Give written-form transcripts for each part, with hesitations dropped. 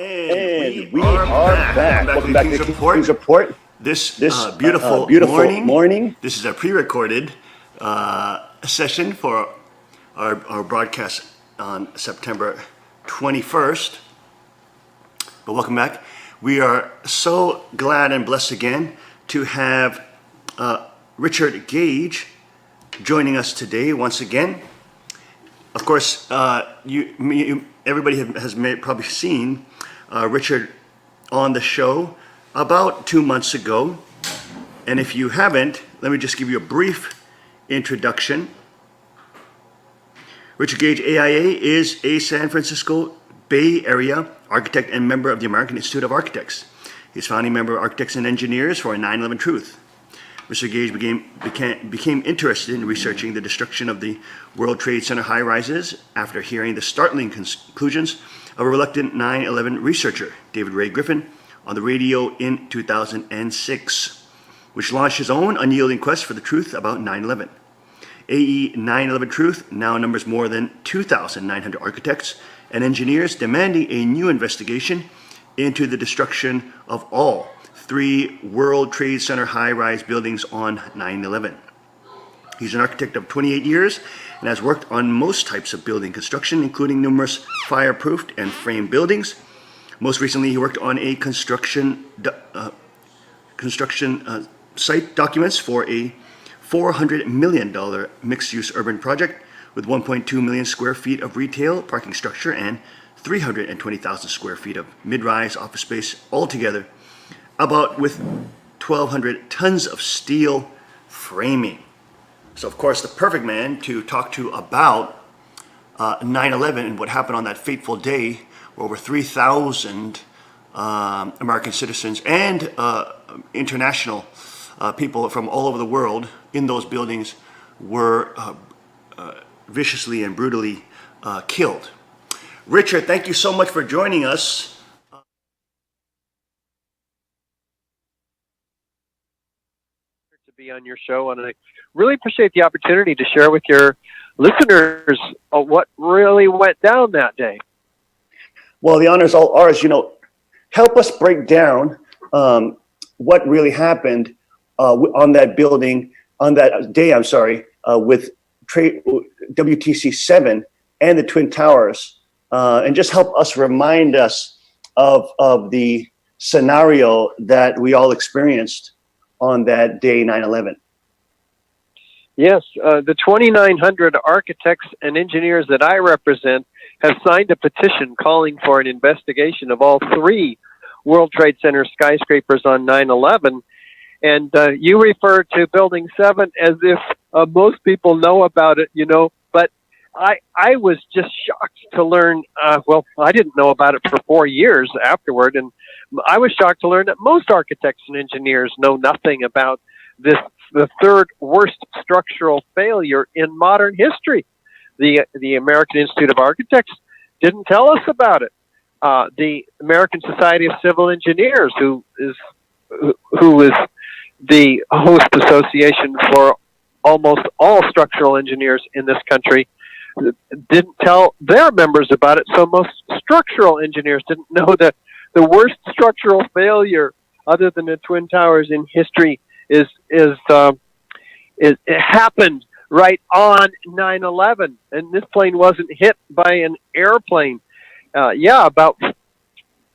And we are back. Welcome back to King's Report. This beautiful morning. This is a pre-recorded session for our broadcast on September 21st. But welcome back. We are so glad and blessed again to have Richard Gage joining us today once again. Of course, everybody has probably seen Richard on the show about 2 months ago. And if you haven't, let me just give you a brief introduction. Richard Gage, AIA, is a San Francisco Bay Area architect and member of the American Institute of Architects. He's founding member of Architects and Engineers for 9/11 Truth. Mr. Gage became interested in researching the destruction of the World Trade Center high-rises after hearing the startling conclusions of a reluctant 9/11 researcher, David Ray Griffin, on the radio in 2006, which launched his own unyielding quest for the truth about 9/11. AE 9/11 Truth now numbers more than 2,900 architects and engineers demanding a new investigation into the destruction of all 3 World Trade Center high-rise buildings on 9/11. He's an architect of 28 years and has worked on most types of building construction, including numerous fireproofed and framed buildings. Most recently, he worked on a construction site documents for a $400 million mixed-use urban project with 1.2 million square feet of retail parking structure and 320,000 square feet of mid-rise office space altogether, with 1,200 tons of steel framing. So, of course, the perfect man to talk to about 9/11 and what happened on that fateful day, where over 3,000 American citizens and international people from all over the world in those buildings were viciously and brutally killed. Richard, thank you so much for joining us. Be on your show, and I really appreciate the opportunity to share with your listeners what really went down that day. Well, the honor is all ours. Help us break down what really happened on that building, on that day, with WTC 7 and the Twin Towers, and just help us remind us of the scenario that we all experienced on that day, 9/11. Yes, the 2,900 architects and engineers that I represent have signed a petition calling for an investigation of all 3 World Trade Center skyscrapers on 9/11. And you refer to Building 7 as if most people know about it, but I was just shocked to learn, I didn't know about it for 4 years afterward, and I was shocked to learn that most architects and engineers know nothing about the 3rd worst structural failure in modern history. The American Institute of Architects didn't tell us about it. The American Society of Civil Engineers, who is the host association for almost all structural engineers in this country, didn't tell their members about it. So most structural engineers didn't know that the worst structural failure, other than the Twin Towers in history, it happened right on 9/11, and this plane wasn't hit by an airplane. About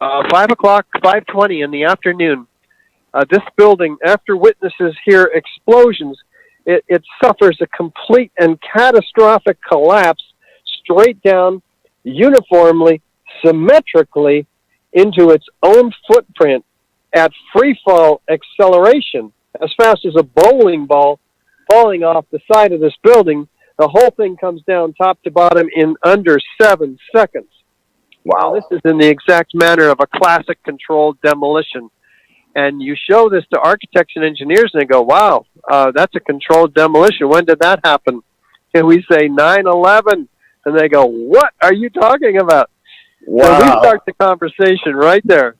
5:20 in the afternoon. This building, after witnesses hear explosions, it suffers a complete and catastrophic collapse straight down, uniformly, symmetrically, into its own footprint at free fall acceleration, as fast as a bowling ball falling off the side of this building. The whole thing comes down top to bottom in under 7 seconds. Wow. Now, this is in the exact manner of a classic controlled demolition. And you show this to architects and engineers, and they go, wow, that's a controlled demolition. When did that happen? And we say 9/11. And they go, what are you talking about? Wow. So we start the conversation right there.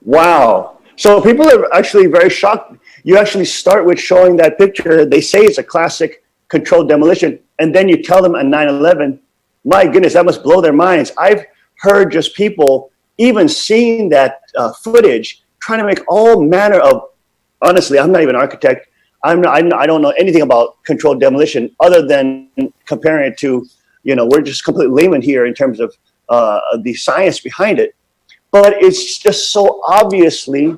Wow. So people are actually very shocked. You actually start with showing that picture. They say it's a classic controlled demolition. And then you tell them on 9/11, my goodness, that must blow their minds. I've heard just people even seeing that footage, trying to make all manner of, honestly, I'm not even an architect. I don't know anything about controlled demolition other than comparing it to, we're just complete laymen here in terms of the science behind it. But it's just so obviously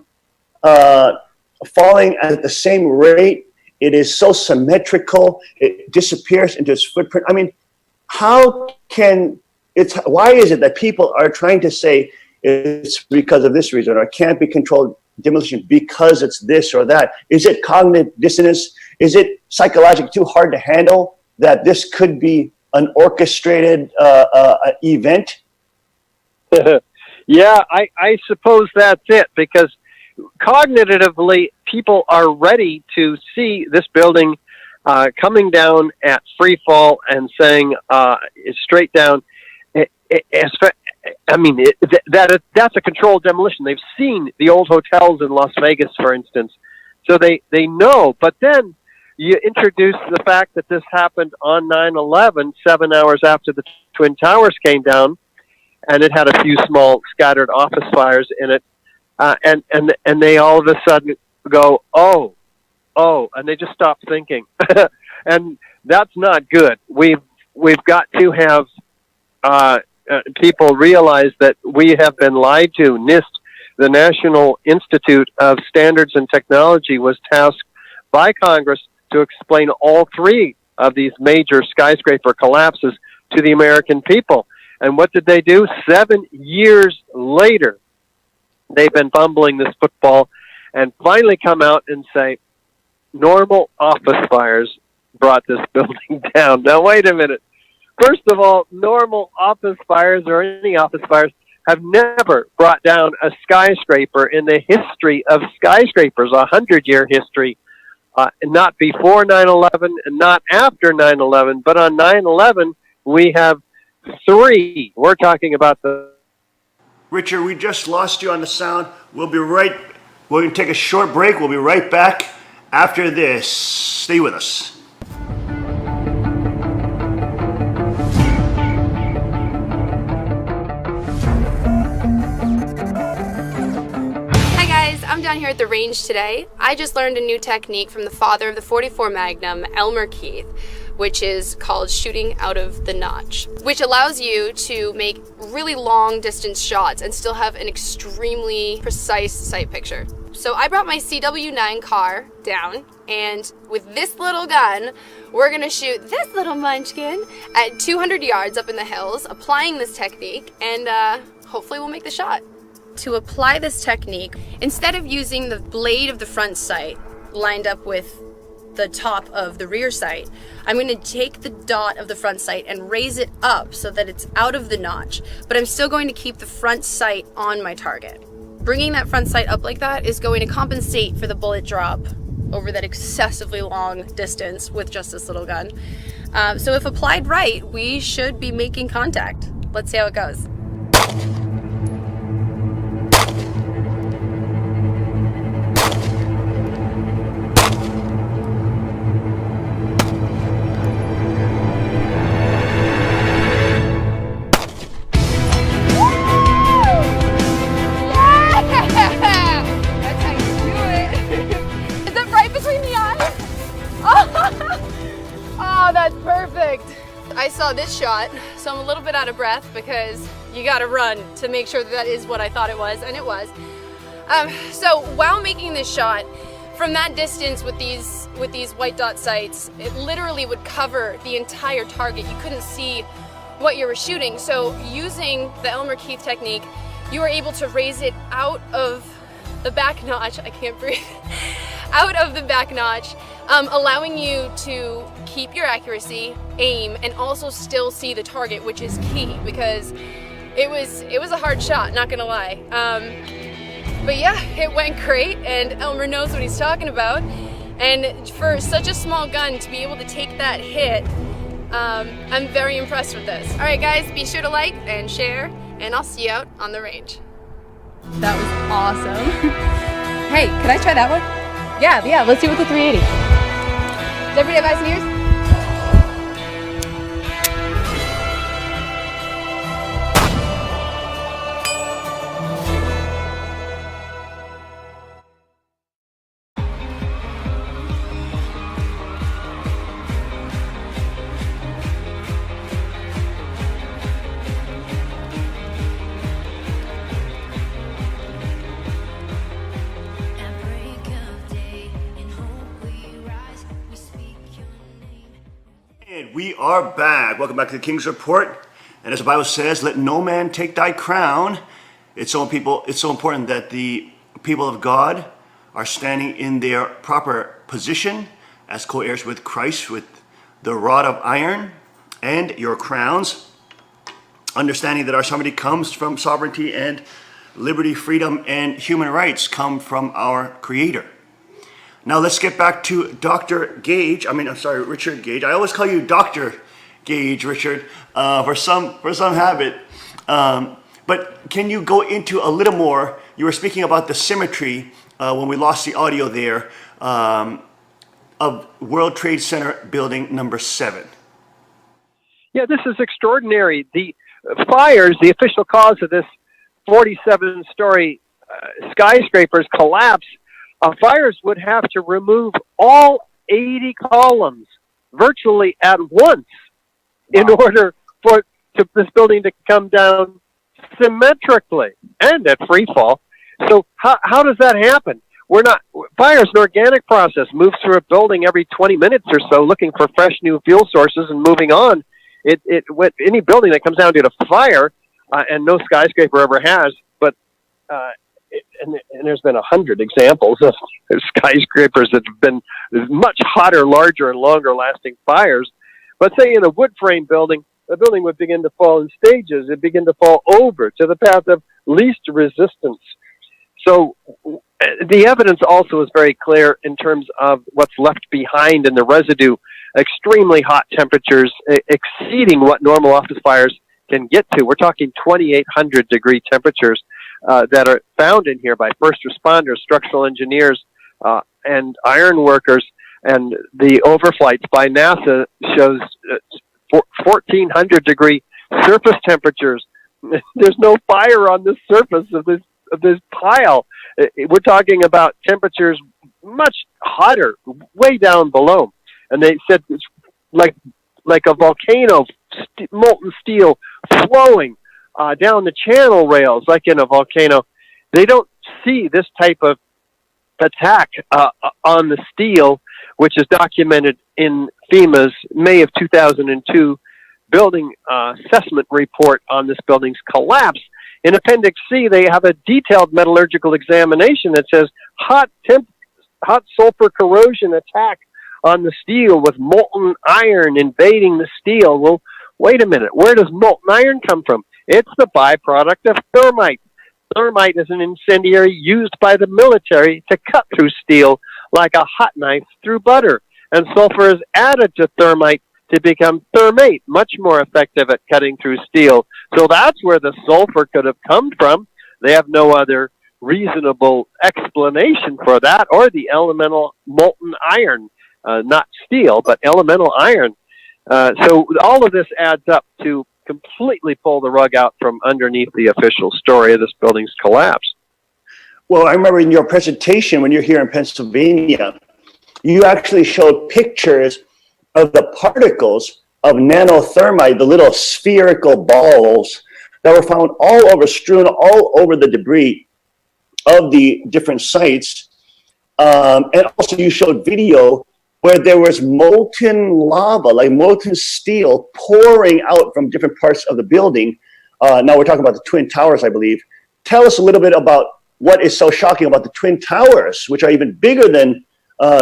falling at the same rate. It is so symmetrical. It disappears into its footprint. I mean, why is it that people are trying to say it's because of this reason, or it can't be controlled demolition because it's this or that? Is it cognitive dissonance? Is it psychologically too hard to handle that this could be an orchestrated event? Yeah, I suppose that's it, because cognitively people are ready to see this building coming down at free fall and saying straight down. That's a controlled demolition. They've seen the old hotels in Las Vegas, for instance, so they know. But then you introduce the fact that this happened on 9/11, 7 hours after the Twin Towers came down, and it had a few small scattered office fires in it, and they all of a sudden go, oh, and they just stop thinking, and that's not good. We've got to have people realize that we have been lied to. NIST, the National Institute of Standards and Technology, was tasked by Congress to explain all three of these major skyscraper collapses to the American people. And what did they do? 7 years later, they've been fumbling this football and finally come out and say, normal office fires brought this building down. Now, wait a minute. First of all, normal office fires, or any office fires, have never brought down a skyscraper in the history of skyscrapers, 100-year history. Not before 9/11 and not after 9/11, but on 9/11 we have three. We're talking about the... Richard, we just lost you on the sound. We're going to take a short break. We'll be right back after this. Stay with us. I'm down here at the range today. I just learned a new technique from the father of the 44 Magnum, Elmer Keith, which is called shooting out of the notch, which allows you to make really long distance shots and still have an extremely precise sight picture. So I brought my CW9 car down, and with this little gun, we're gonna shoot this little munchkin at 200 yards up in the hills, applying this technique, and hopefully we'll make the shot. To apply this technique, instead of using the blade of the front sight lined up with the top of the rear sight, I'm going to take the dot of the front sight and raise it up so that it's out of the notch, but I'm still going to keep the front sight on my target. Bringing that front sight up like that is going to compensate for the bullet drop over that excessively long distance with just this little gun. So if applied right, we should be making contact. Let's see how it goes. I saw this shot, so I'm a little bit out of breath because you gotta run to make sure that is what I thought it was, and it was. So while making this shot, from that distance with these white dot sights, it literally would cover the entire target. You couldn't see what you were shooting. So using the Elmer Keith technique, you were able to raise it out of the back notch. I can't breathe. Out of the back notch, allowing you to keep your accuracy, aim, and also still see the target, which is key because it was a hard shot, not gonna lie. But yeah, it went great, and Elmer knows what he's talking about. And for such a small gun to be able to take that hit, I'm very impressed with this. All right, guys, be sure to like and share, and I'll see you out on the range. That was awesome. Hey, can I try that one? Yeah, let's do it with the 380. Does everybody have eyes and ears? We are back. Welcome back to the King's Report. And as the Bible says, let no man take thy crown. It's so important that the people of God are standing in their proper position as co-heirs with Christ, with the rod of iron and your crowns, understanding that our sovereignty comes from sovereignty, and liberty, freedom, and human rights come from our Creator. Now let's get back to Richard Gage. I always call you Dr. Gage, Richard, for some habit. But can you go into a little more? You were speaking about the symmetry when we lost the audio there of World Trade Center building number 7. Yeah, this is extraordinary. The fires, the official cause of this 47-story skyscraper's collapse, fires would have to remove all 80 columns virtually at once in order for this building to come down symmetrically and at free fall. So how does that happen? Fire's an organic process, moves through a building every 20 minutes or so looking for fresh new fuel sources and moving on. Any building that comes down due to fire, and no skyscraper ever has, but and there's been 100 examples of skyscrapers that have been much hotter, larger, and longer-lasting fires. But say in a wood frame building, the building would begin to fall in stages. It'd begin to fall over to the path of least resistance. So the evidence also is very clear in terms of what's left behind in the residue. Extremely hot temperatures exceeding what normal office fires can get to. We're talking 2,800 degree temperatures that are found in here by first responders, structural engineers, and iron workers. And the overflights by NASA shows 1,400 degree surface temperatures. There's no fire on the surface of this pile. We're talking about temperatures much hotter, way down below. And they said it's like a volcano, molten steel flowing down the channel rails, like in a volcano. They don't see this type of attack on the steel, which is documented in FEMA's May of 2002 building assessment report on this building's collapse. In Appendix C, they have a detailed metallurgical examination that says hot sulfur corrosion attack on the steel with molten iron invading the steel. Well, wait a minute. Where does molten iron come from? It's the byproduct of thermite. Thermite is an incendiary used by the military to cut through steel like a hot knife through butter. And sulfur is added to thermite to become thermate, much more effective at cutting through steel. So that's where the sulfur could have come from. They have no other reasonable explanation for that, or the elemental molten iron, not steel, but elemental iron. So all of this adds up to completely pull the rug out from underneath the official story of this building's collapse. Well, I remember in your presentation when you're here in Pennsylvania, you actually showed pictures of the particles of nanothermite, the little spherical balls that were found strewn all over the debris of the different sites. And also you showed video where there was molten lava, like molten steel, pouring out from different parts of the building. Now we're talking about the Twin Towers, I believe. Tell us a little bit about what is so shocking about the Twin Towers, which are even bigger than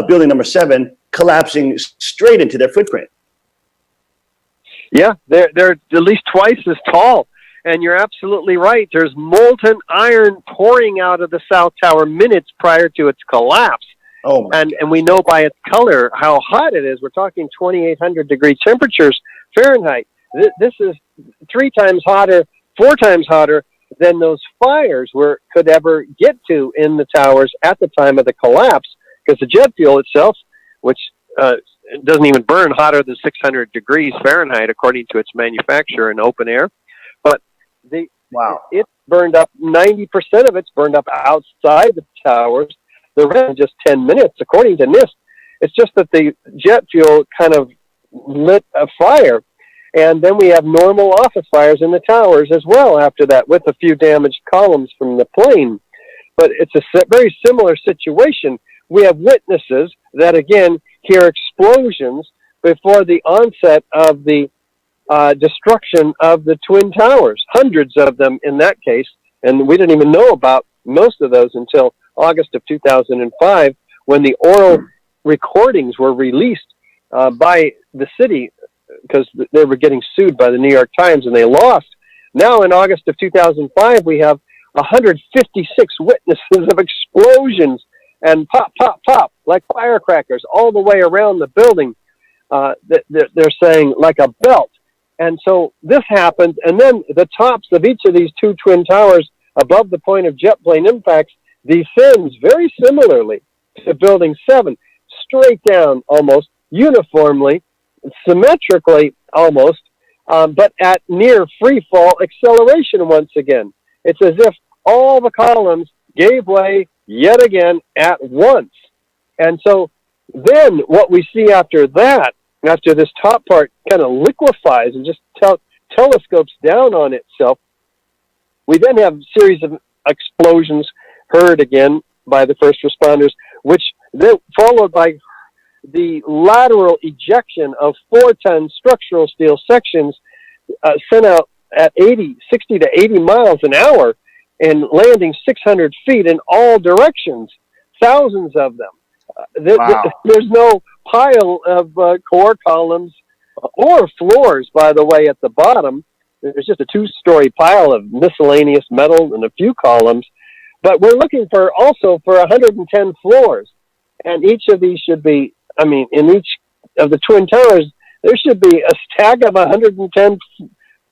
building number 7, collapsing straight into their footprint. Yeah, they're at least twice as tall. And you're absolutely right. There's molten iron pouring out of the South Tower minutes prior to its collapse. Oh, and we know by its color how hot it is. We're talking 2,800 degree temperatures Fahrenheit. This is 3 times hotter, 4 times hotter than those fires could ever get to in the towers at the time of the collapse, because the jet fuel itself, which doesn't even burn hotter than 600 degrees Fahrenheit according to its manufacturer in open air, but it burned up 90% of it's burned up outside the towers. The rest in just 10 minutes, according to NIST. It's just that the jet fuel kind of lit a fire. And then we have normal office fires in the towers as well after that, with a few damaged columns from the plane. But it's a very similar situation. We have witnesses that, again, hear explosions before the onset of the destruction of the Twin Towers, hundreds of them in that case. And we didn't even know about most of those until August of 2005, when the oral recordings were released by the city, because they were getting sued by the New York Times and they lost. Now in August of 2005, we have 156 witnesses of explosions and pop, pop, pop, like firecrackers all the way around the building. They're saying like a belt. And so this happens, and then the tops of each of these two twin towers above the point of jet plane impacts descends very similarly to Building 7, straight down almost uniformly, symmetrically almost, but at near free fall acceleration once again. It's as if all the columns gave way yet again at once. And so then what we see after that, after this top part kind of liquefies and just telescopes down on itself, we then have a series of explosions heard again by the first responders, which then followed by the lateral ejection of 4-ton structural steel sections sent out at 60 to 80 miles an hour and landing 600 feet in all directions, thousands of them. There's no pile of core columns or floors, by the way, at the bottom. There's just a 2-story pile of miscellaneous metal and a few columns. But we're looking for 110 floors. And each of these should be, in each of the Twin Towers, there should be a stack of 110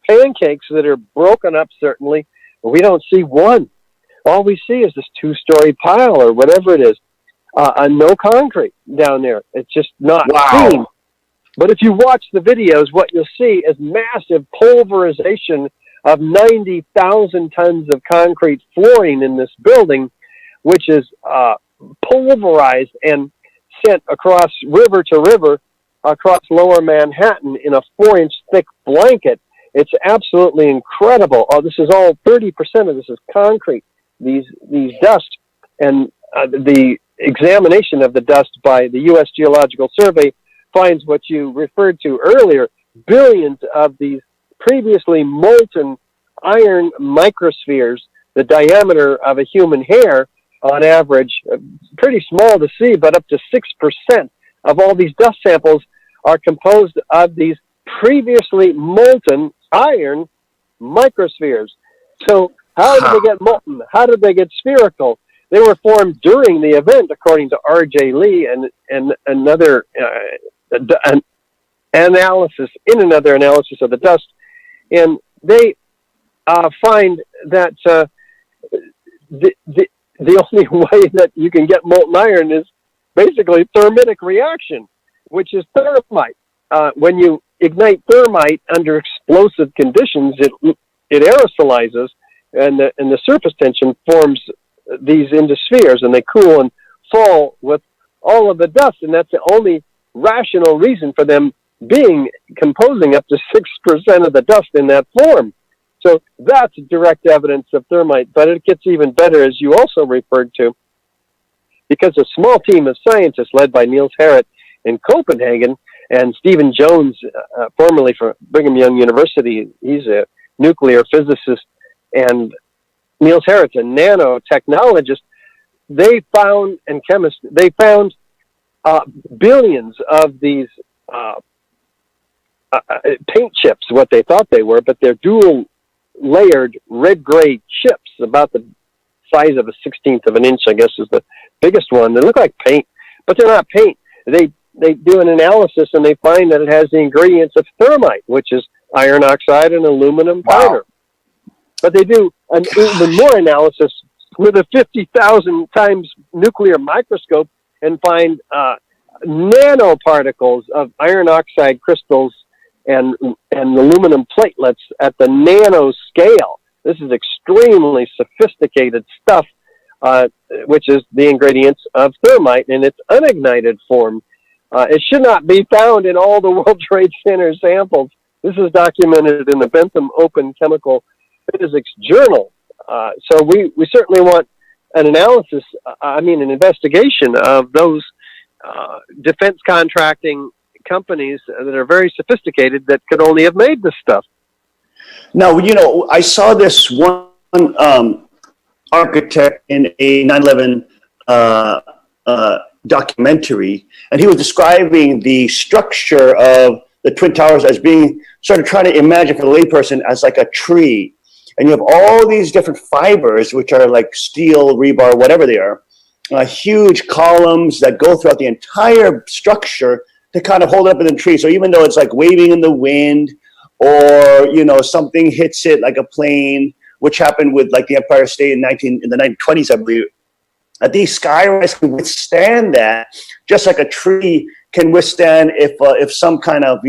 pancakes that are broken up, certainly. But we don't see one. All we see is this 2-story pile or whatever it is. No concrete down there. It's just not seen. But if you watch the videos, what you'll see is massive pulverization of 90,000 tons of concrete flooring in this building, which is pulverized and sent across river to river across lower Manhattan in a 4-inch thick blanket. It's absolutely incredible. This is all 30% of this is concrete, these dust. And the examination of the dust by the U.S. Geological Survey finds what you referred to earlier, billions of these previously molten iron microspheres, the diameter of a human hair on average, pretty small to see, but up to 6% of all these dust samples are composed of these previously molten iron microspheres. So how did they get molten? How did they get spherical? They were formed during the event, according to R.J. Lee and another analysis of the dust. And they find that the only way that you can get molten iron is basically thermitic reaction, which is thermite. When you ignite thermite under explosive conditions, it aerosolizes, and the surface tension forms these into spheres, and they cool and fall with all of the dust, and that's the only rational reason for them composing up to 6% of the dust in that form. So that's direct evidence of thermite, but it gets even better, as you also referred to, because a small team of scientists led by Niels Harrit in Copenhagen and Stephen Jones, formerly from Brigham Young University, he's a nuclear physicist, and Niels Harrit's a nanotechnologist, they found billions of these paint chips, what they thought they were, but they're dual layered red-gray chips about the size of a 16th of an inch, I guess is the biggest one. They look like paint, but they're not paint. They do an analysis and they find that it has the ingredients of thermite, which is iron oxide and aluminum powder. But they do an even more analysis with a 50,000 times nuclear microscope and find nanoparticles of iron oxide crystals and aluminum platelets at the nano scale. This is extremely sophisticated stuff, which is the ingredients of thermite in its unignited form. It should not be found in all the World Trade Center samples. This is documented in the Bentham Open Chemical Physics Journal. So we certainly want an analysis, an investigation of those defense contracting companies that are very sophisticated that could only have made this stuff. Now, I saw this one architect in a 9/11 documentary, and he was describing the structure of the Twin Towers as being sort of trying to imagine for the layperson as like a tree. And you have all these different fibers, which are like steel, rebar, whatever they are, huge columns that go throughout the entire structure to kind of hold it up in the tree. So even though it's like waving in the wind, or something hits it like a plane, which happened with like the Empire State in the 1920s, I believe, these skyrise can withstand that, just like a tree can withstand if some kind of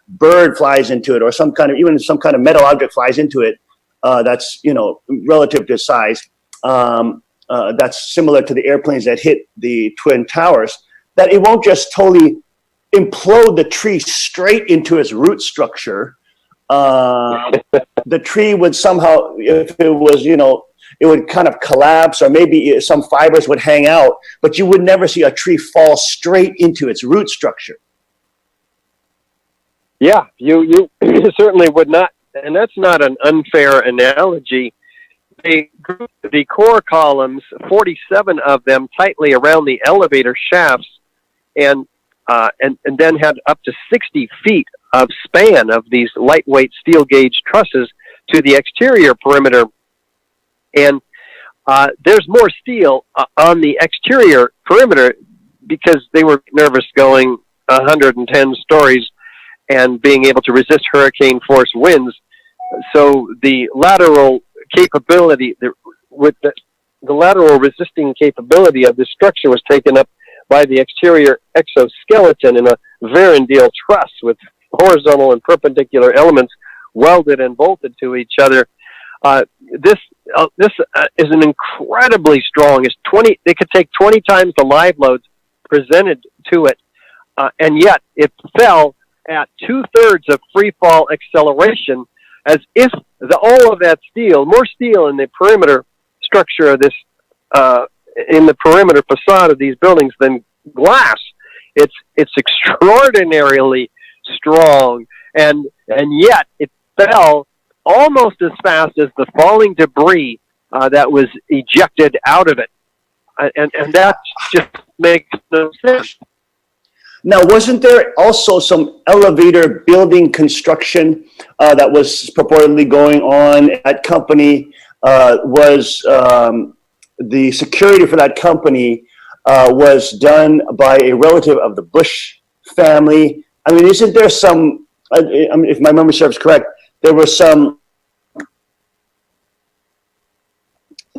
bird flies into it, or some kind of metal object flies into it. That's relative to size. That's similar to the airplanes that hit the Twin Towers. That it won't just totally implode the tree straight into its root structure. The tree would somehow, if it was, it would kind of collapse, or maybe some fibers would hang out, but you would never see a tree fall straight into its root structure. Yeah, you certainly would not, and that's not an unfair analogy. They grouped the core columns, 47 of them, tightly around the elevator shafts, and then had up to 60 feet of span of these lightweight steel gauge trusses to the exterior perimeter. And there's more steel on the exterior perimeter because they were nervous going 110 stories and being able to resist hurricane force winds. So the lateral capability, the lateral resisting capability of this structure was taken up by the exterior exoskeleton in a Varendale truss with horizontal and perpendicular elements welded and bolted to each other. This is an incredibly strong. They could take 20 times the live loads presented to it, and yet it fell at 2/3 of free fall acceleration, as if all of that steel, more steel in the perimeter structure of this, in the perimeter facade of these buildings than glass. It's extraordinarily strong, and yet it fell almost as fast as the falling debris that was ejected out of it, and that just makes no sense. Now, wasn't there also some elevator building construction that was purportedly going on at that company? The security for that company was done by a relative of the Bush family. I mean, isn't there some, if my memory serves correct, there was some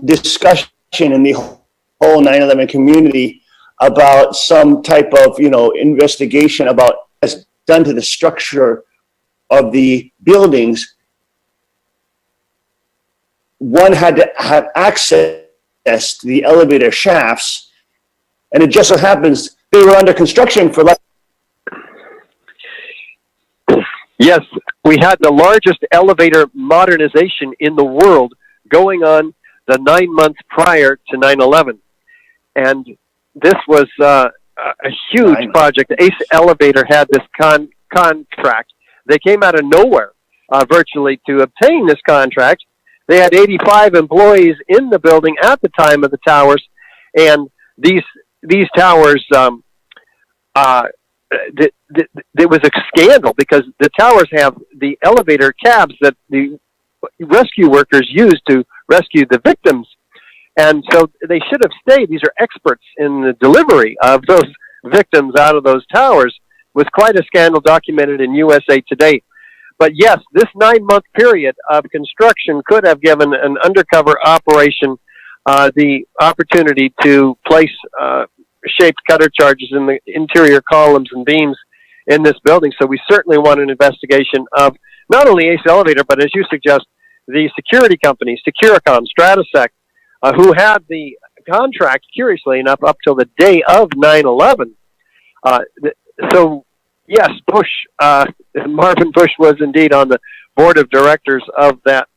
discussion in the whole 9/11 community about some type of, investigation about what's done to the structure of the buildings. One had to have access to the elevator shafts, and it just so happens they were under construction for like. Yes, we had the largest elevator modernization in the world going on the 9 months prior to 9/11. And this was a huge project. The Ace Elevator had this contract. They came out of nowhere, virtually, to obtain this contract. They had 85 employees in the building at the time of the towers, and these towers, there was a scandal because the towers have the elevator cabs that the rescue workers used to rescue the victims. And so they should have stayed. These are experts in the delivery of those victims out of those towers. It was quite a scandal documented in USA Today. But yes, this 9-month period of construction could have given an undercover operation the opportunity to place shaped cutter charges in the interior columns and beams in this building. So we certainly want an investigation of not only Ace Elevator, but as you suggest, the security companies, Securicom, Stratosec, who had the contract, curiously enough, up till the day of 9/11. So, yes, Marvin Bush was indeed on the board of directors of that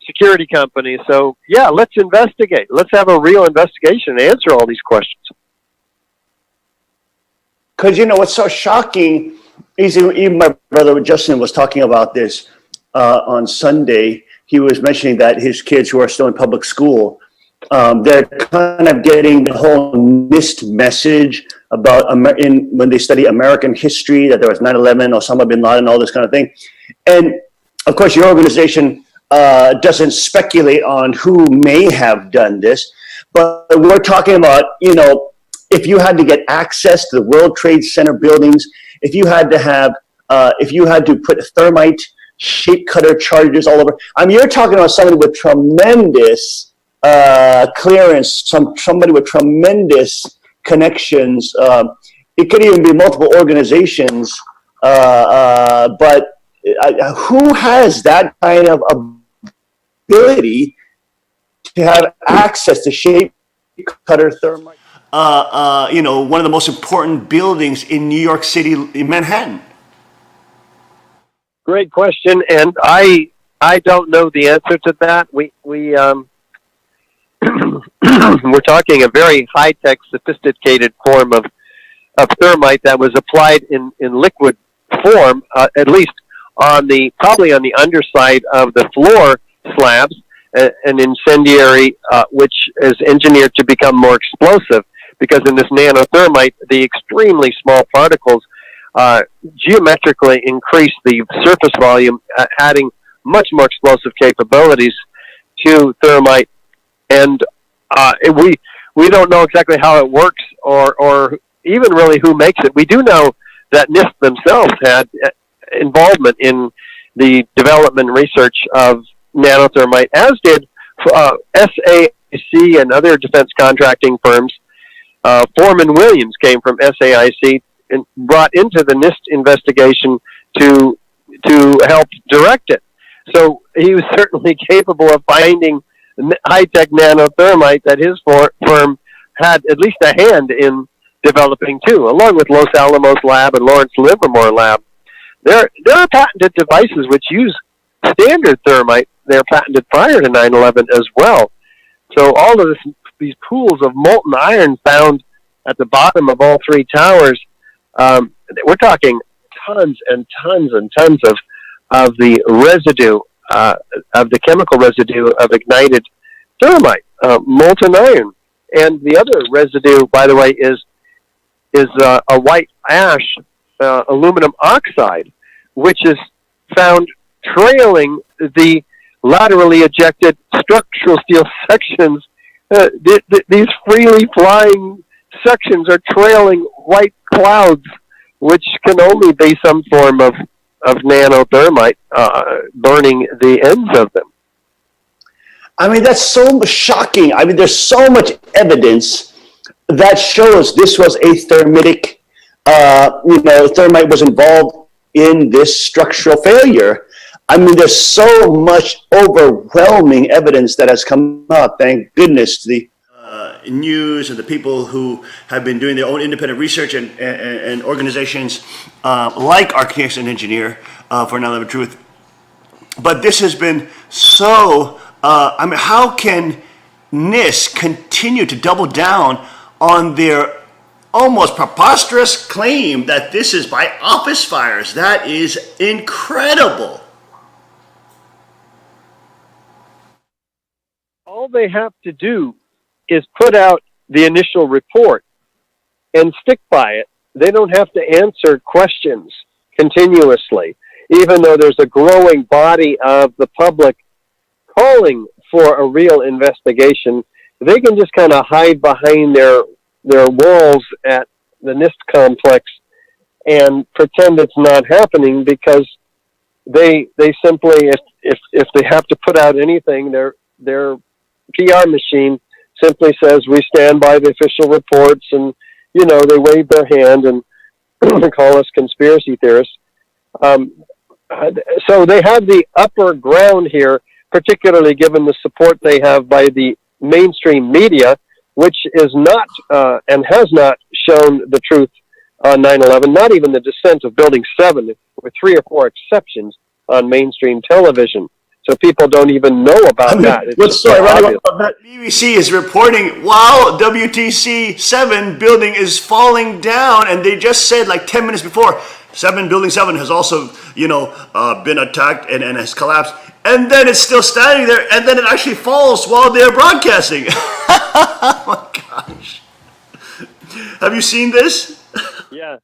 security company. So, yeah, let's investigate. Let's have a real investigation and answer all these questions. Because, what's so shocking is even my brother Justin was talking about this on Sunday. He was mentioning that his kids who are still in public school, they're kind of getting the whole NIST message about when they study American history, that there was 9/11, Osama bin Laden, all this kind of thing. And of course, your organization doesn't speculate on who may have done this, but we're talking about, if you had to get access to the World Trade Center buildings, if you had to put thermite shape cutter charges all over. I mean, you're talking about somebody with tremendous clearance, somebody with tremendous connections. It could even be multiple organizations, but who has that kind of ability to have access to shape cutter thermite? One of the most important buildings in New York City, in Manhattan. Great question, and I don't know the answer to that. We we're talking a very high-tech, sophisticated form of thermite that was applied in liquid form, at least probably on the underside of the floor slabs, an incendiary which is engineered to become more explosive, because in this nanothermite, the extremely small particles geometrically increase the surface volume, adding much more explosive capabilities to thermite. And we don't know exactly how it works or even really who makes it. We do know that NIST themselves had involvement in the development and research of nanothermite, as did SAIC and other defense contracting firms. Foreman Williams came from SAIC and brought into the NIST investigation to help direct it. So he was certainly capable of finding high-tech nanothermite that his firm had at least a hand in developing too, along with Los Alamos Lab and Lawrence Livermore Lab. There are patented devices which use standard thermite. They're patented prior to 9/11 as well. So all of these pools of molten iron found at the bottom of all three towers, we're talking tons and tons and tons of the residue, of the chemical residue of ignited thermite, molten iron. And the other residue, by the way, is a white ash, aluminum oxide, which is found trailing the laterally ejected structural steel sections. These freely flying sections are trailing white clouds, which can only be some form of nanothermite burning the ends of them. I mean, that's so shocking. I mean, there's so much evidence that shows this was a thermitic, thermite was involved in this structural failure. I mean, there's so much overwhelming evidence that has come out. Thank goodness to the news and the people who have been doing their own independent research and organizations like Architects and Engineer for 9/11 Truth. But this has been so, how can NIST continue to double down on their almost preposterous claim that this is by office fires? That is incredible. All they have to do is put out the initial report and stick by it. They don't have to answer questions continuously, even though there's a growing body of the public calling for a real investigation. They can just kind of hide behind their walls at the NIST complex and pretend it's not happening, because they simply, if they have to put out anything, their PR machine simply says, we stand by the official reports, and they wave their hand and call us conspiracy theorists. So they have the upper ground here, particularly given the support they have by the mainstream media, which is not and has not shown the truth on 9/11, not even the descent of Building 7, with 3 or 4 exceptions on mainstream television. So people don't even know about that. It's What's so so ironic obvious. about that? BBC is reporting while WTC 7 building is falling down, and they just said like 10 minutes before, building 7 has also, been attacked and has collapsed. And then it's still standing there, and then it actually falls while they're broadcasting. Oh my gosh. Have you seen this? Yeah.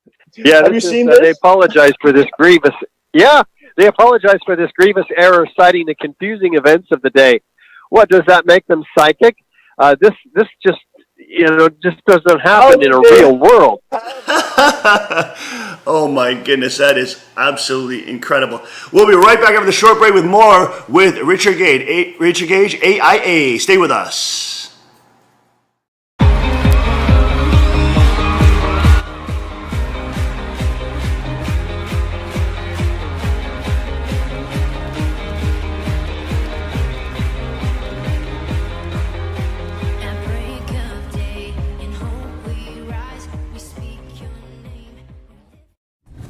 Have you seen this? They apologize for this grievous. Yeah, they apologize for this grievous error, citing the confusing events of the day. What does that make them psychic? This just doesn't happen in a real world. Oh my goodness, that is absolutely incredible. We'll be right back after the short break with more with Richard Gage, Richard Gage, AIA. Stay with us.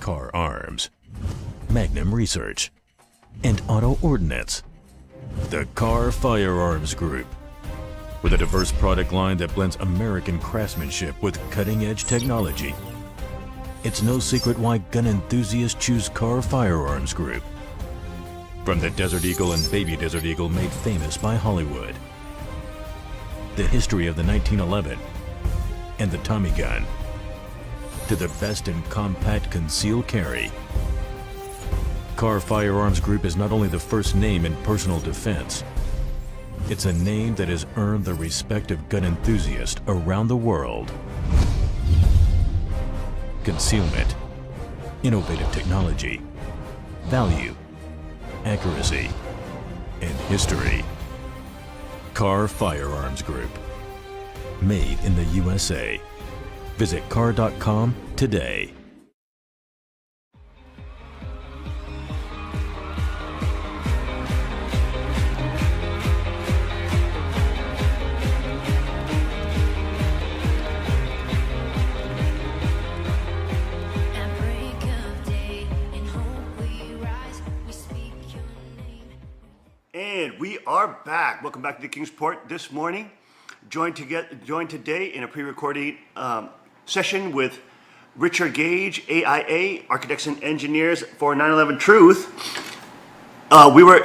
Car Arms, Magnum Research, and Auto Ordnance. The Car Firearms Group. With a diverse product line that blends American craftsmanship with cutting-edge technology. It's no secret why gun enthusiasts choose Car Firearms Group. From the Desert Eagle and Baby Desert Eagle made famous by Hollywood. The history of the 1911 and the Tommy gun. To the best in compact concealed carry. Car Firearms Group is not only the first name in personal defense, it's a name that has earned the respect of gun enthusiasts around the world. Concealment, innovative technology, value, accuracy, and history. Car Firearms Group. Made in the USA. Visit car.com today. And we are back. Welcome back to the Kingsport this morning. Joined today in a pre-recorded session with Richard Gage, AIA, Architects and Engineers for 9/11 Truth.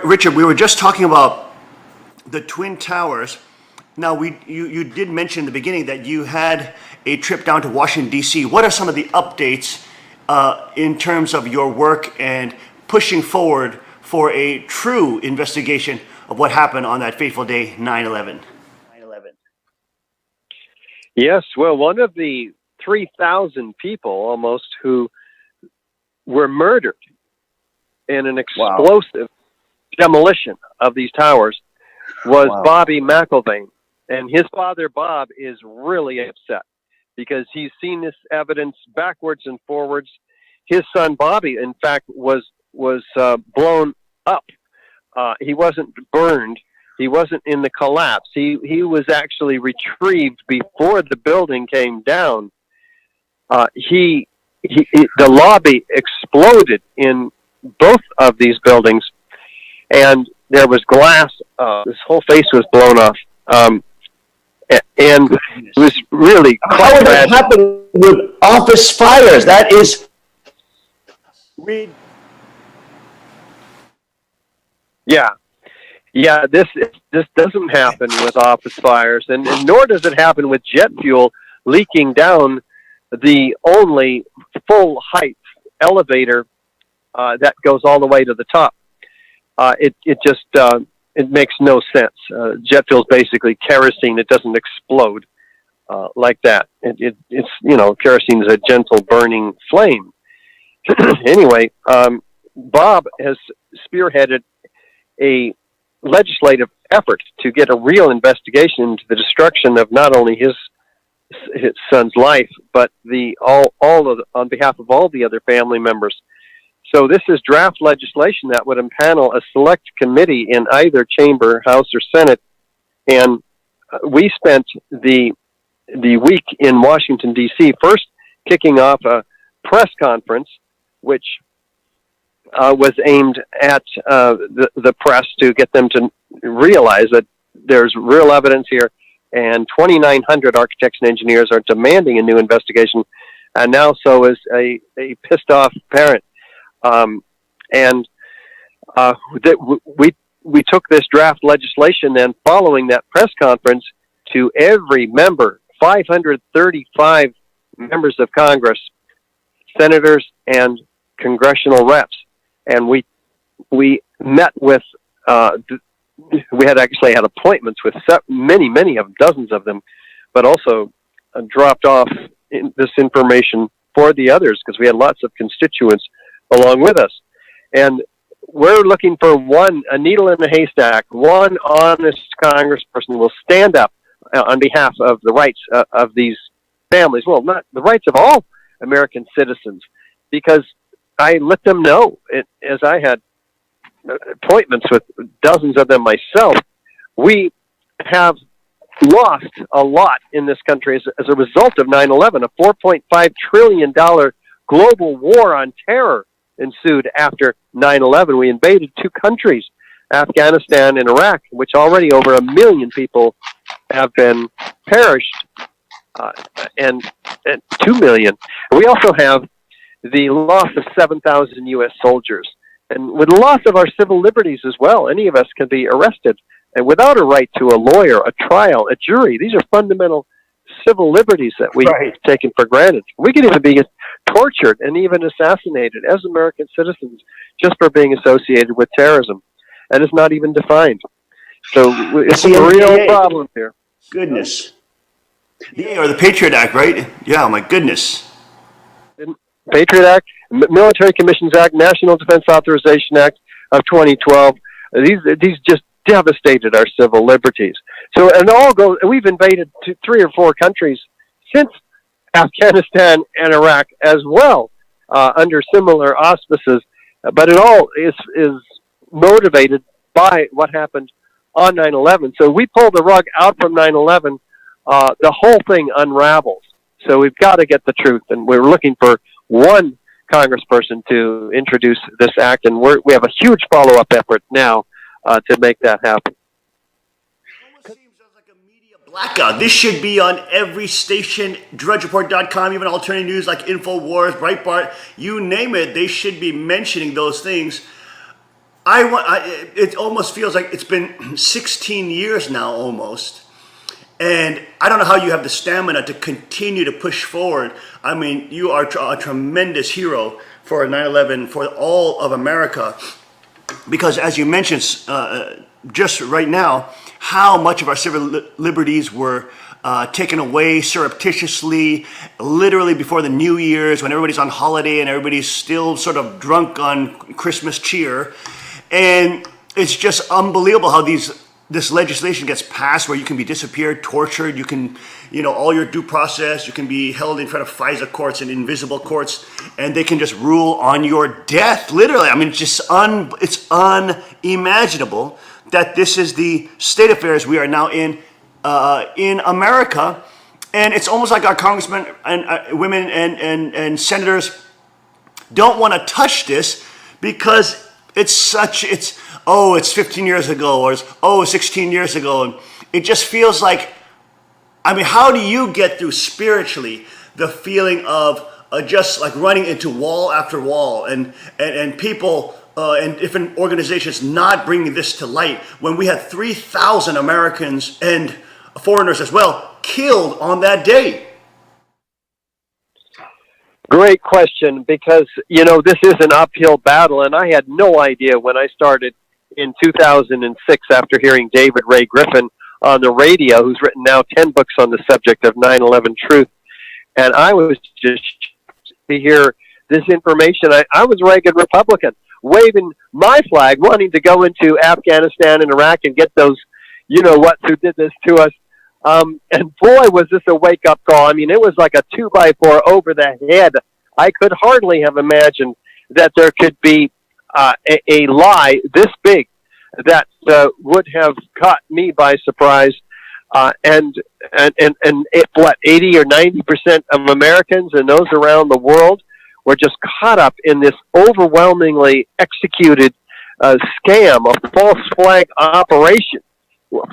Richard, we were just talking about the Twin Towers. Now, you did mention in the beginning that you had a trip down to Washington, D.C. What are some of the updates in terms of your work and pushing forward for a true investigation of what happened on that fateful day, 9/11? Yes, well, one of the 3,000 people almost who were murdered in an explosive demolition of these towers was Bobby McIlvaine. And his father, Bob, is really upset because he's seen this evidence backwards and forwards. His son, Bobby, in fact, was blown up. He wasn't burned. He wasn't in the collapse. He was actually retrieved before the building came down. The lobby exploded in both of these buildings, and there was glass. His whole face was blown off, and it was really quite How would that happen with office fires? That is. Yeah, this doesn't happen with office fires, and nor does it happen with jet fuel leaking down the only full height elevator that goes all the way to the top. It makes no sense. Jet fuel is basically kerosene. It doesn't explode like that. It's kerosene is a gentle burning flame. Anyway, Bob has spearheaded a legislative effort to get a real investigation into the destruction of not only his son's life, but on behalf of all the other family members. So this is draft legislation that would impanel a select committee in either chamber, House or Senate. And we spent the week in Washington, D.C., first kicking off a press conference, which was aimed at the press to get them to realize that there's real evidence here, and 2,900 architects and engineers are demanding a new investigation, and now so is a pissed off parent. We took this draft legislation then, following that press conference, to every member, 535 members of Congress, senators, and congressional reps. And we met with, we had appointments with many of them, dozens of them, but also dropped off this information for the others, because we had lots of constituents along with us. And we're looking for a needle in a haystack, one honest congressperson will stand up on behalf of the rights of these families. Well, not the rights of all American citizens, because I let them know, as I had appointments with dozens of them myself, we have lost a lot in this country as a result of 9/11. A $4.5 trillion global war on terror ensued after 9/11. We invaded two countries, Afghanistan and Iraq, which already over 1 million people have been perished, and 2 million. We also have the loss of 7,000 U.S. soldiers, and with the loss of our civil liberties as well. Any of us can be arrested, and without a right to a lawyer, a trial, a jury. These are fundamental civil liberties that we've taken for granted. We can even be tortured and even assassinated as American citizens just for being associated with terrorism, and it's not even defined. So it's a real problem here. Goodness. Yeah, or the Patriot Act, right? Yeah, my goodness. Patriot Act, Military Commissions Act, National Defense Authorization Act of 2012. These just devastated our civil liberties. So, and we've invaded 3 or 4 countries since Afghanistan and Iraq as well, under similar auspices. But it all is motivated by what happened on 9/11. So we pull the rug out from 9/11, the whole thing unravels. So we've got to get the truth, and we're looking for one congressperson to introduce this act, and we have a huge follow-up effort now to make that happen. It almost seems like a media blackout. This should be on every station, drudgereport.com, even alternative news like InfoWars, Breitbart, you name it. They should be mentioning those things. It almost feels like it's been 16 years now almost. And I don't know how you have the stamina to continue to push forward. I mean, you are a tremendous hero for 9/11, for all of America. Because as you mentioned just right now, how much of our civil liberties were taken away surreptitiously, literally before the New Year's, when everybody's on holiday and everybody's still sort of drunk on Christmas cheer. And it's just unbelievable how this legislation gets passed where you can be disappeared, tortured, you can, all your due process, you can be held in front of FISA courts and invisible courts, and they can just rule on your death, literally. I mean, it's unimaginable that this is the state of affairs we are now in America. And it's almost like our congressmen and women and senators don't want to touch this because it's 15 years ago, or 16 years ago. And it just feels like, I mean, how do you get through spiritually the feeling of just like running into wall after wall and people and different organizations not bringing this to light when we had 3,000 Americans and foreigners as well killed on that day? Great question, because, this is an uphill battle, and I had no idea when I started in 2006 after hearing David Ray Griffin on the radio, who's written now 10 books on the subject of 9/11 truth. And I was just to hear this information. I was a Reagan Republican, waving my flag, wanting to go into Afghanistan and Iraq and get those, who did this to us. And boy, was this a wake-up call. I mean, it was like a 2x4 over the head. I could hardly have imagined that there could be a lie this big that would have caught me by surprise. And 80 or 90% of Americans and those around the world were just caught up in this overwhelmingly executed scam, a false flag operation.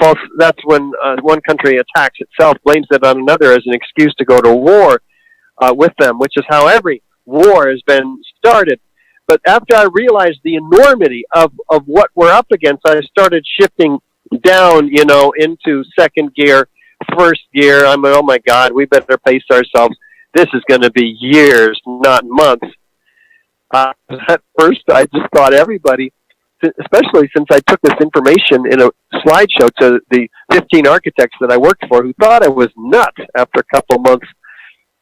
False. That's when one country attacks itself, blames it on another as an excuse to go to war with them, which is how every war has been started. But after I realized the enormity of what we're up against, I started shifting down, into second gear, first gear. I'm like, oh my God, we better pace ourselves. This is going to be years, not months. At first, I just thought everybody, especially since I took this information in a slideshow to the 15 architects that I worked for, who thought I was nuts after a couple of months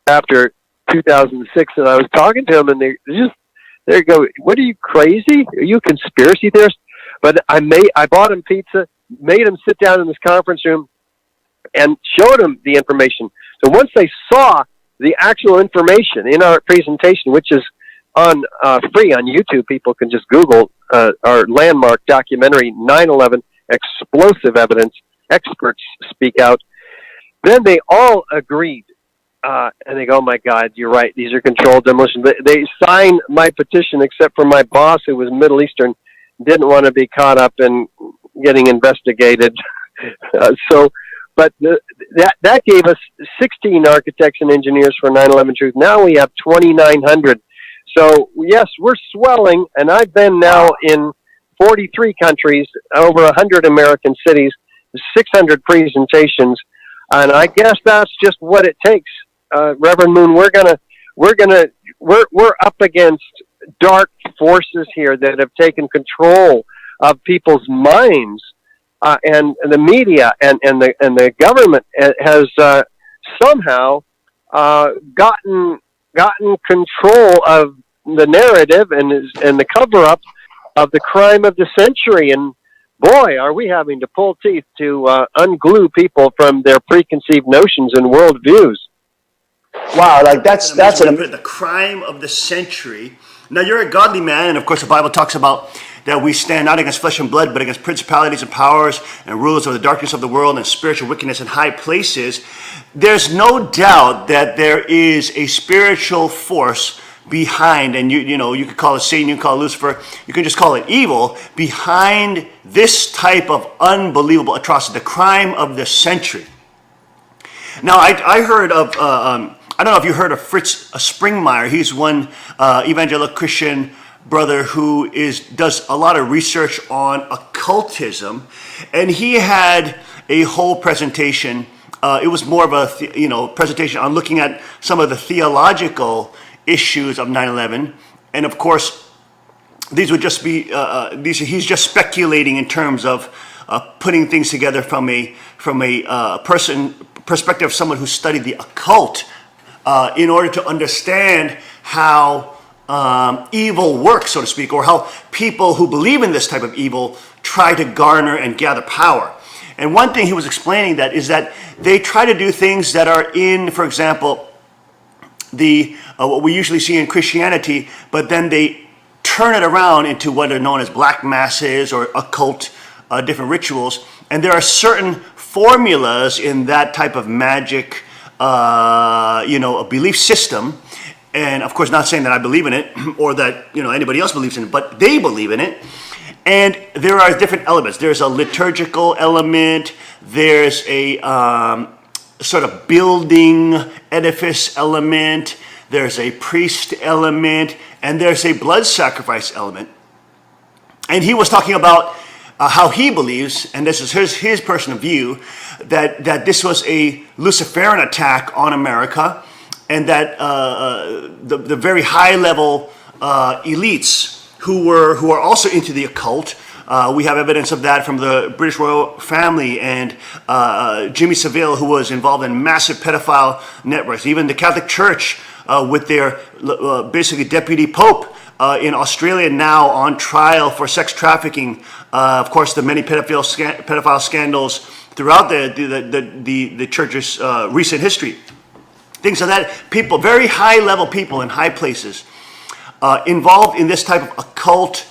after 2006, and I was talking to them, and they go, "What, are you crazy? Are you a conspiracy theorist?" But I bought them pizza, made them sit down in this conference room, and showed them the information. So once they saw the actual information in our presentation, which is on free on YouTube, people can just Google our landmark documentary, 9/11 Explosive Evidence, Experts Speak Out. Then they all agreed. And they go, oh my God, you're right. These are controlled demolitions. They signed my petition, except for my boss, who was Middle Eastern, didn't want to be caught up in getting investigated. But that gave us 16 architects and engineers for 9/11 Truth. Now we have 2,900. So yes, we're swelling, and I've been now in 43 countries, over 100 American cities, 600 presentations, and I guess that's just what it takes. Reverend Moon, we're up against dark forces here that have taken control of people's minds, and the media and the government has somehow gotten control of the narrative and the cover up of the crime of the century. And boy, are we having to pull teeth to unglue people from their preconceived notions and worldviews. Wow, like that's the crime of the century. Now, you're a godly man, and of course the Bible talks about that we stand not against flesh and blood, but against principalities and powers and rulers of the darkness of the world and spiritual wickedness in high places. There's no doubt that there is a spiritual force behind, and you could call it Satan, you can call it Lucifer, you can just call it evil, behind this type of unbelievable atrocity, the crime of the century. Now, I heard of, I don't know if you heard of Fritz Springmeier. He's one evangelical Christian brother who does a lot of research on occultism, and he had a whole presentation. It was more of a presentation on looking at some of the theological issues of 9/11, and of course, these would just be he's just speculating in terms of putting things together from a perspective of someone who studied the occult in order to understand how evil works, so to speak, or how people who believe in this type of evil try to garner and gather power. And one thing he was explaining is that they try to do things that are in, for example, what we usually see in Christianity, but then they turn it around into what are known as black masses or occult different rituals. And there are certain formulas in that type of magic, a belief system. And of course, not saying that I believe in it or that anybody else believes in it, but they believe in it. And there are different elements. There's a liturgical element. There's a sort of building edifice element. There's a priest element, and there's a blood sacrifice element. And he was talking about how he believes, and this is his personal view, that this was a Luciferian attack on America, and that the very high level elites who are also into the occult. We have evidence of that from the British royal family and Jimmy Savile, who was involved in massive pedophile networks. Even the Catholic Church with their basically deputy pope in Australia now on trial for sex trafficking. Of course, the many pedophile scandals throughout the church's recent history. Things like that. People, very high level people in high places involved in this type of occult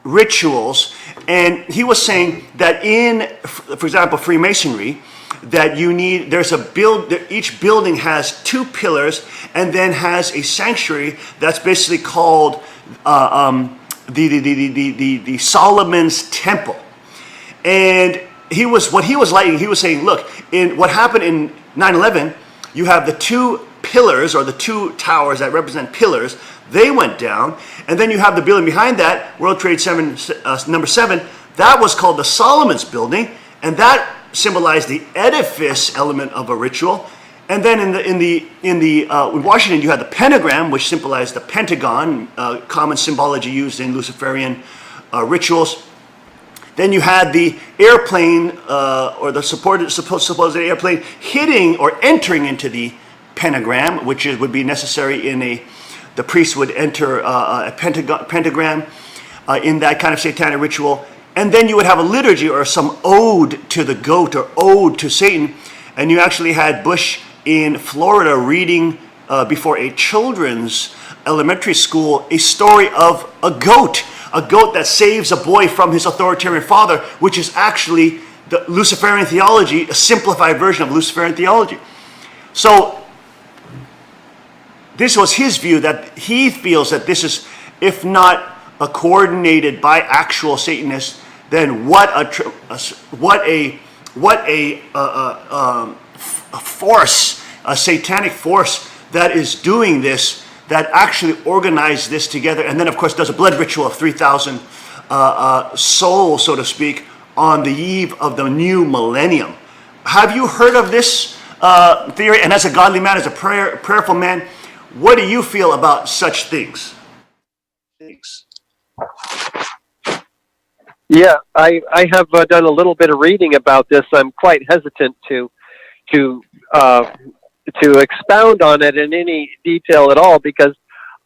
rituals. And he was saying that in, for example, Freemasonry, that each building has 2 pillars and then has a sanctuary that's basically called the Solomon's Temple. And he was saying, look, in what happened in 9/11, you have the 2 pillars, or the 2 towers that represent pillars. They went down, and then you have the building behind that, World Trade Center number 7. That was called the Solomon's Building, and that symbolized the edifice element of a ritual. And then in Washington, you had the pentagram, which symbolized the Pentagon, common symbology used in Luciferian rituals. Then you had the airplane, or the supposed airplane, hitting or entering into the pentagram, which would be necessary in the priest would enter a pentagram in that kind of satanic ritual. And then you would have a liturgy or some ode to the goat or ode to Satan. And you actually had Bush in Florida reading before a children's elementary school a story of a goat that saves a boy from his authoritarian father, which is actually the Luciferian theology, a simplified version of Luciferian theology. So this was his view, that he feels that this is, if not coordinated by actual Satanists, then what a force, a satanic force that is doing this, that actually organized this together, and then of course does a blood ritual of 3,000 souls, so to speak, on the eve of the new millennium. Have you heard of this theory? And as a godly man, as a prayerful man, what do you feel about such things? Yeah, I have done a little bit of reading about this. I'm quite hesitant to expound on it in any detail at all, because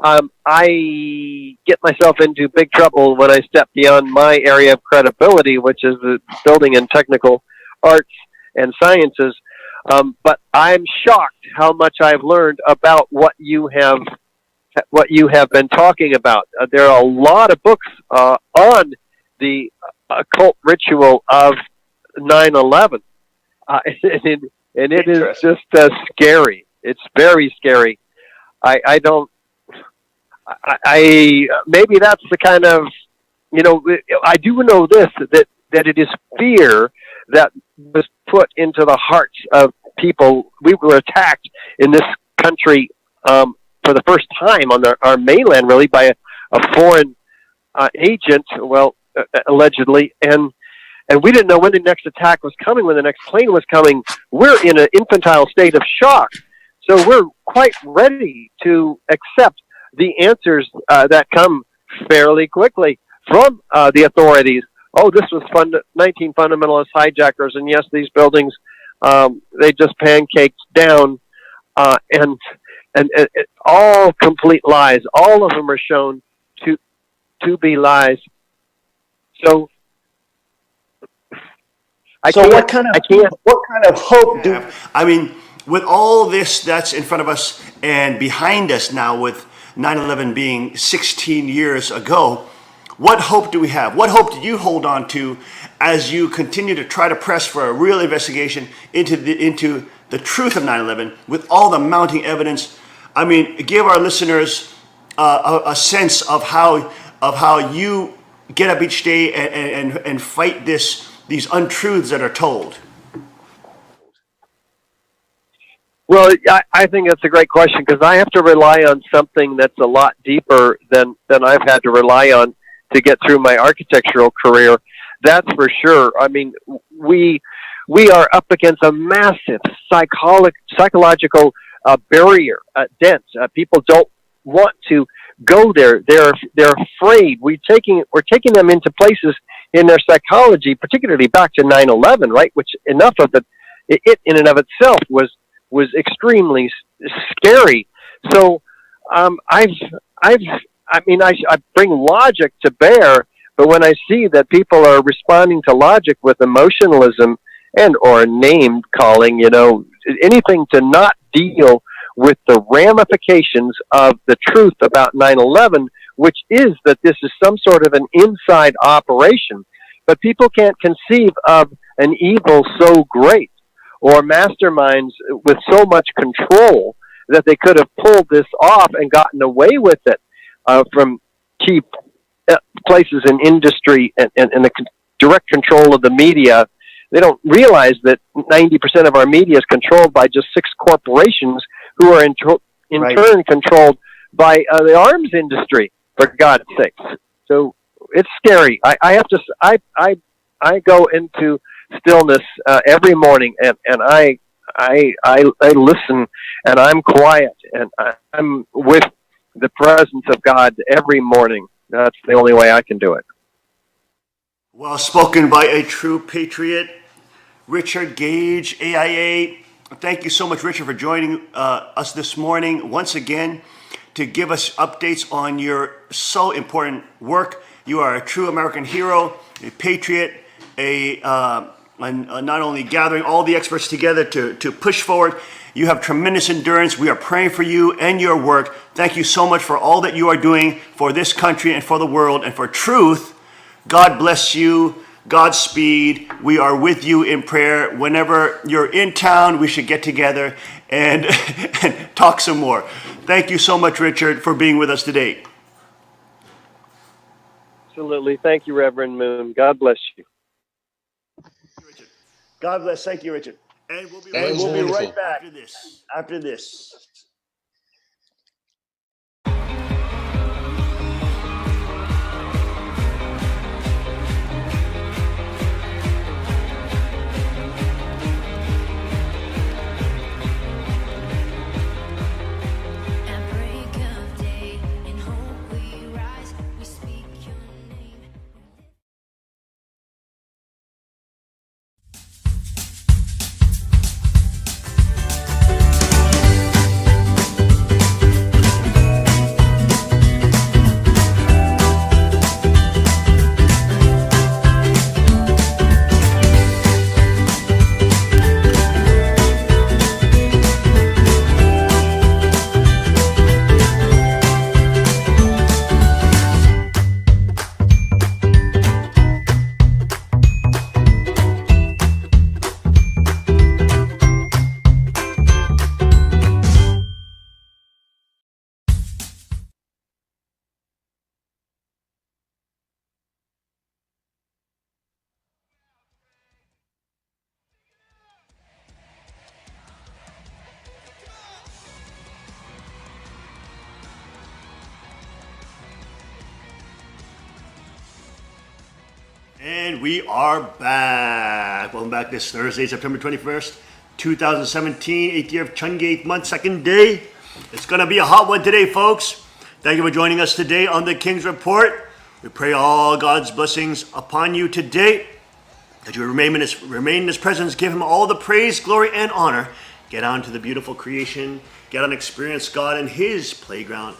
I get myself into big trouble when I step beyond my area of credibility, which is the building and technical arts and sciences. But I'm shocked how much I've learned about what you have been talking about. There are a lot of books on the occult ritual of 9/11, and it is just scary. It's very scary. I maybe that's the kind of, I do know this, that it is fear that was put into the hearts of people. We were attacked in this country for the first time on our mainland, really, by a foreign agent, allegedly, and we didn't know when the next attack was coming, when the next plane was coming. We're in an infantile state of shock, so we're quite ready to accept the answers that come fairly quickly from the authorities. Oh, this was 19 fundamentalist hijackers, and yes, these buildings, they just pancaked down, and all complete lies. All of them are shown to be lies. So, what kind of hope do? I mean, with all this that's in front of us and behind us now, with 9/11 being 16 years ago, what hope do we have? What hope do you hold on to as you continue to try to press for a real investigation into the truth of 9/11 with all the mounting evidence? I mean, give our listeners a sense of how you get up each day and fight these untruths that are told. Well, I think that's a great question, because I have to rely on something that's a lot deeper than I've had to rely on to get through my architectural career. That's for sure. I mean, we are up against a massive psychological barrier, dense. People don't want to go there. They're afraid. We're taking them into places in their psychology, particularly back to 9/11, right? Which enough of it in and of itself was extremely scary. So I bring logic to bear, but when I see that people are responding to logic with emotionalism and or name calling, anything to not deal with the ramifications of the truth about 9/11, which is that this is some sort of an inside operation. But people can't conceive of an evil so great or masterminds with so much control that they could have pulled this off and gotten away with it from key places in industry and the direct control of the media. They don't realize that 90% of our media is controlled by just 6 corporations who are in turn controlled by the arms industry, for God's sakes. So it's scary. I go into stillness every morning, and I listen, and I'm quiet, and I'm with the presence of God every morning. That's the only way I can do it. Well spoken by a true patriot, Richard Gage, AIA. Thank you so much, Richard, for joining us this morning once again to give us updates on your so important work. You are a true American hero, a patriot, and not only gathering all the experts together to push forward. You have tremendous endurance. We are praying for you and your work. Thank you so much for all that you are doing for this country and for the world and for truth. God bless you. Godspeed. We are with you in prayer. Whenever you're in town, we should get together and talk some more. Thank you so much, Richard, for being with us today. Absolutely. Thank you, Reverend Moon. God bless you. God bless. Thank you, Richard. And we'll be right back after this. And we are back. Welcome back this Thursday, September 21st, 2017, 8th year of Chungi, 8th month, 2nd day. It's going to be a hot one today, folks. Thank you for joining us today on the King's Report. We pray all God's blessings upon you today, that you remain in His presence, give Him all the praise, glory, and honor. Get on to the beautiful creation, get on and experience God in His playground,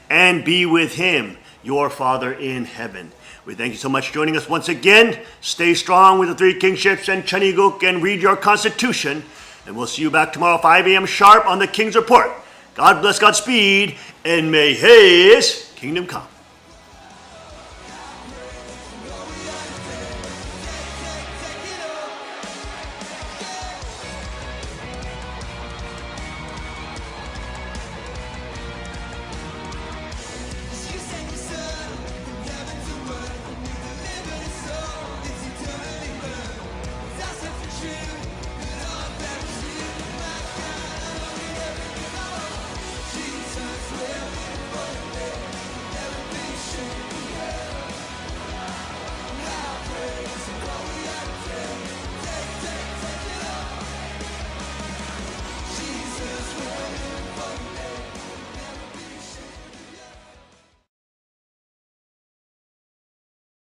and be with Him, your Father in heaven. We thank you so much for joining us once again. Stay strong with the 3 kingships and Chuniguk and read your Constitution. And we'll see you back tomorrow 5 a.m. sharp on the King's Report. God bless, Godspeed, and may His kingdom come.